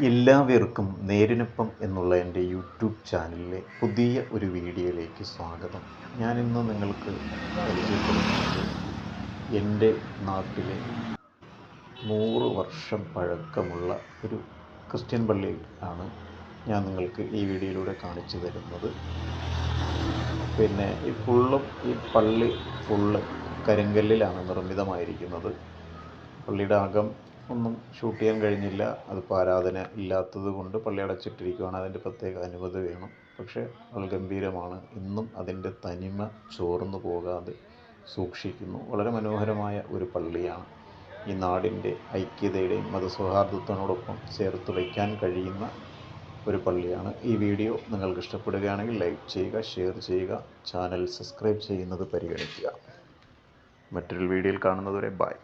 എല്ലാവർക്കും നേരിനൊപ്പം എന്നുള്ള എൻ്റെ യൂട്യൂബ് ചാനലിലെ പുതിയ ഒരു വീഡിയോയിലേക്ക് സ്വാഗതം. ഞാനിന്ന് നിങ്ങൾക്ക് പരിചയപ്പെടുത്തുന്നത് എൻ്റെ നാട്ടിലെ 100 വർഷം പഴക്കമുള്ള ഒരു ക്രിസ്ത്യൻ പള്ളി ആണ് ഞാൻ നിങ്ങൾക്ക് ഈ വീഡിയോയിലൂടെ കാണിച്ചു തരുന്നത്. ഈ പള്ളി ഫുള്ള് കരിങ്കല്ലിലാണ് നിർമ്മിതമായിരിക്കുന്നത്. പള്ളിയുടെ അകം ഒന്നും ഷൂട്ട് ചെയ്യാൻ കഴിഞ്ഞില്ല. അതിപ്പോൾ ആരാധന ഇല്ലാത്തത് കൊണ്ട് പള്ളി അടച്ചിട്ടിരിക്കുകയാണ്. അതിൻ്റെ പ്രത്യേക അനുമതി വേണം. പക്ഷേ ഗംഭീരമാണ്. ഇന്നും അതിൻ്റെ തനിമ ചോർന്നു പോകാതെ സൂക്ഷിക്കുന്നു. വളരെ മനോഹരമായ ഒരു പള്ളിയാണ്. ഈ നാടിൻ്റെ ഐക്യതയുടെയും മതസൗഹാർദ്ദത്തിനോടൊപ്പം ചേർത്ത് വയ്ക്കാൻ കഴിയുന്ന ഒരു പള്ളിയാണ്. ഈ വീഡിയോ നിങ്ങൾക്ക് ഇഷ്ടപ്പെടുകയാണെങ്കിൽ ലൈക്ക് ചെയ്യുക, ഷെയർ ചെയ്യുക, ചാനൽ സബ്സ്ക്രൈബ് ചെയ്യുന്നത് പരിഗണിക്കുക. മറ്റൊരു വീഡിയോയിൽ കാണുന്നതുവരെ ബൈ.